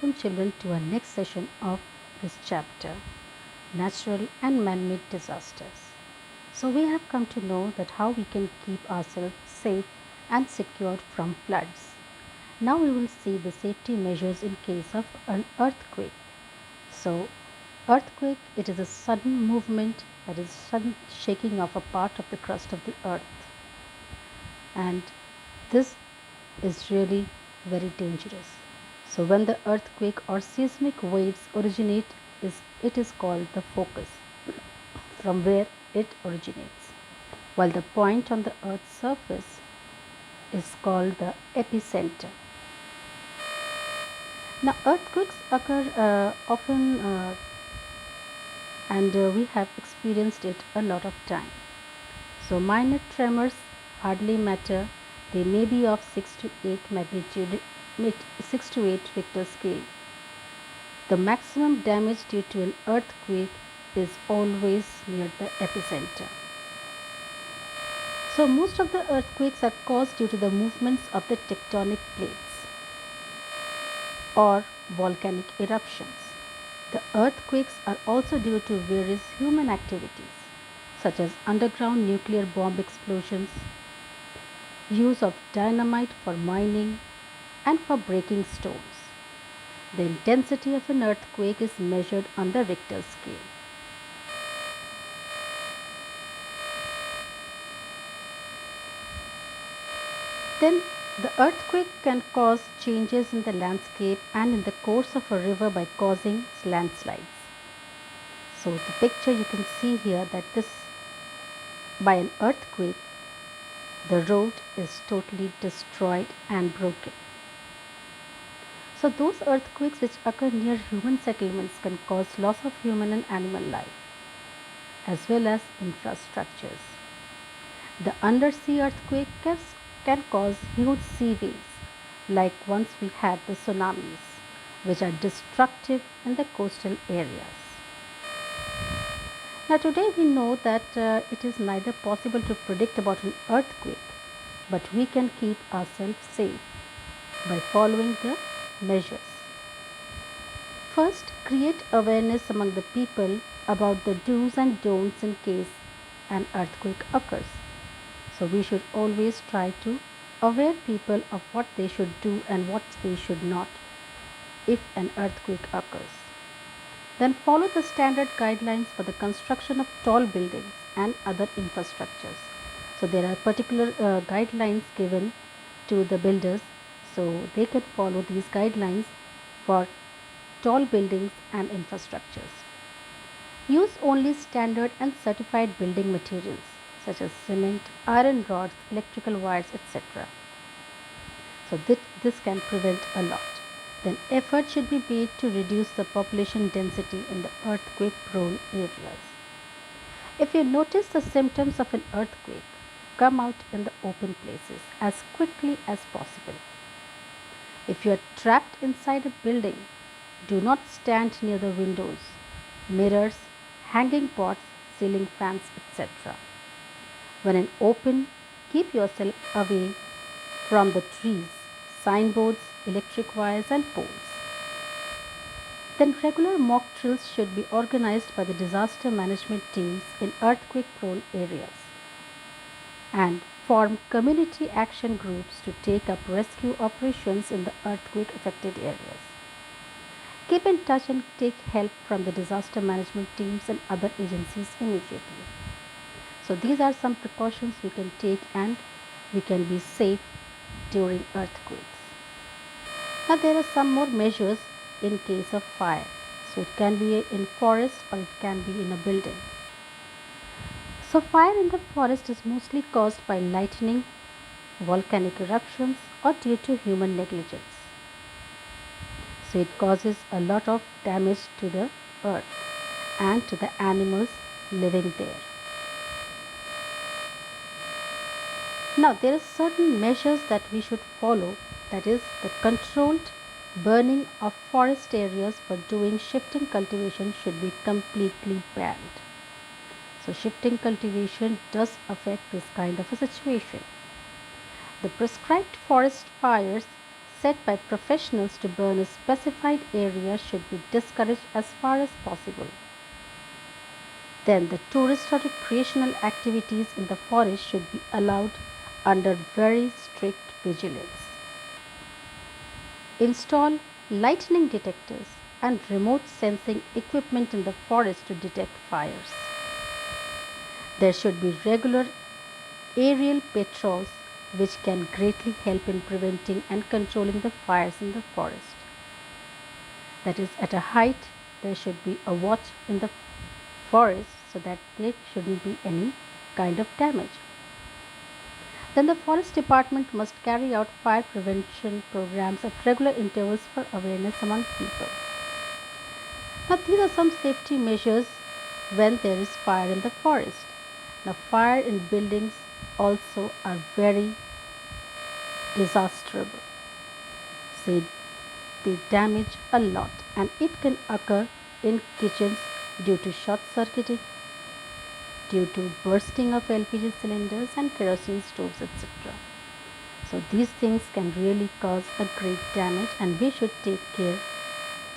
welcome children to our next session of this chapter, Natural and Man-Made Disasters. So we have come to know that how we can keep ourselves safe and secured from floods. Now we will see the safety measures in case of an earthquake. So earthquake, it is a sudden movement, that is sudden shaking of a part of the crust of the earth, and this is really very dangerous. So when the earthquake or seismic waves originate, it is called the focus from where it originates, while the point on the earth's surface is called the epicenter. Now earthquakes occur often and we have experienced it a lot of time. So minor tremors hardly matter. They may be of 6 to 8 magnitude, 6 to 8 Richter scale. The maximum damage due to an earthquake is always near the epicenter. So most of the earthquakes are caused due to the movements of the tectonic plates or volcanic eruptions. The earthquakes are also due to various human activities such as underground nuclear bomb explosions, use of dynamite for mining and for breaking stones. The intensity of an earthquake is measured on the Richter scale. Then the earthquake can cause changes in the landscape and in the course of a river by causing landslides. So the picture you can see here that this by an earthquake the road is totally destroyed and broken. So those earthquakes which occur near human settlements can cause loss of human and animal life as well as infrastructures. The undersea earthquake can cause huge sea waves like once we had the tsunamis which are destructive in the coastal areas. Now today we know that it is neither possible to predict about an earthquake, but we can keep ourselves safe by following the measures. First, create awareness among the people about the do's and don'ts in case an earthquake occurs. So we should always try to aware people of what they should do and what they should not if an earthquake occurs. Then follow the standard guidelines for the construction of tall buildings and other infrastructures. So there are particular guidelines given to the builders, so they can follow these guidelines for tall buildings and infrastructures. Use only standard and certified building materials such as cement, iron rods, electrical wires, etc. So this can prevent a lot. Then effort should be made to reduce the population density in the earthquake prone areas. If you notice the symptoms of an earthquake, come out in the open places as quickly as possible. If you are trapped inside a building, do not stand near the windows, mirrors, hanging pots, ceiling fans, etc. When in open, keep yourself away from the trees, signboards, electric wires and poles. Then regular mock drills should be organized by the disaster management teams in earthquake prone areas and form community action groups to take up rescue operations in the earthquake affected areas. Keep in touch and take help from the disaster management teams and other agencies immediately. So these are some precautions we can take and we can be safe during earthquakes. Now there are some more measures in case of fire. So it can be in forest or it can be in a building. So fire in the forest is mostly caused by lightning, volcanic eruptions or due to human negligence. So it causes a lot of damage to the earth and to the animals living there. Now there are certain measures that we should follow, that is the controlled burning of forest areas for doing shifting cultivation should be completely banned. So shifting cultivation does affect this kind of a situation. The prescribed forest fires set by professionals to burn a specified area should be discouraged as far as possible. Then the tourist or recreational activities in the forest should be allowed under very strict vigilance. Install lightning detectors and remote sensing equipment in the forest to detect fires. There should be regular aerial patrols which can greatly help in preventing and controlling the fires in the forest. That is, at a height, there should be a watch in the forest so that there shouldn't be any kind of damage. Then the forest department must carry out fire prevention programs at regular intervals for awareness among people. Now, these are some safety measures when there is fire in the forest. Now, fire in buildings also are very disastrous. Say they damage a lot, and it can occur in kitchens due to short circuiting, due to bursting of LPG cylinders and kerosene stoves, etc. So these things can really cause a great damage, and we should take care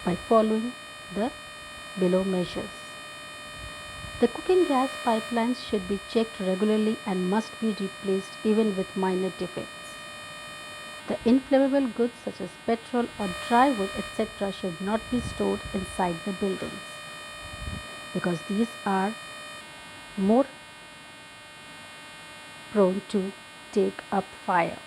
by following the below measures. The cooking gas pipelines should be checked regularly and must be replaced even with minor defects. The inflammable goods such as petrol or dry wood, etc., should not be stored inside the buildings because these are more prone to take up fire.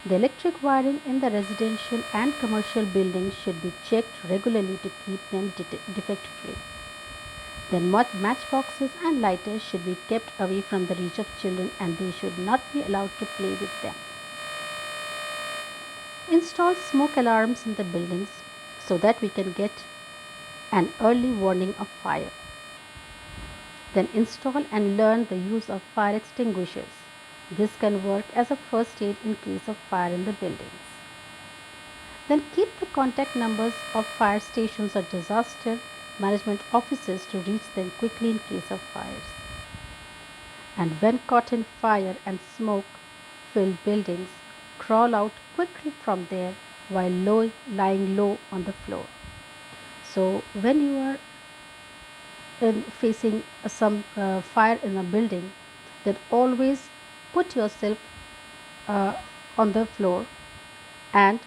The electric wiring in the residential and commercial buildings should be checked regularly to keep them defect free. Then matchboxes and lighters should be kept away from the reach of children and they should not be allowed to play with them. Install smoke alarms in the buildings so that we can get an early warning of fire. Then install and learn the use of fire extinguishers. This can work as a first aid in case of fire in the buildings. Then keep the contact numbers of fire stations or disaster management offices to reach them quickly in case of fires. And when caught in fire and smoke filled buildings, crawl out quickly from there while lying low on the floor. So when you are facing some fire in a building, then always put yourself uh, on the floor and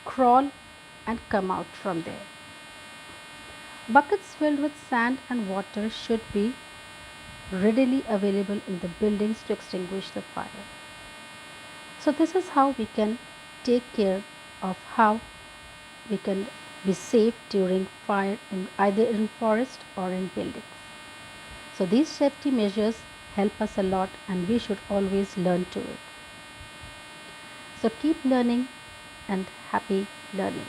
crawl and come out from there. Buckets filled with sand and water should be readily available in the buildings to extinguish the fire. So this is how we can take care of how we can be safe during fire in either in forest or in buildings. So these safety measures help us a lot and we should always learn to it. So keep learning and happy learning.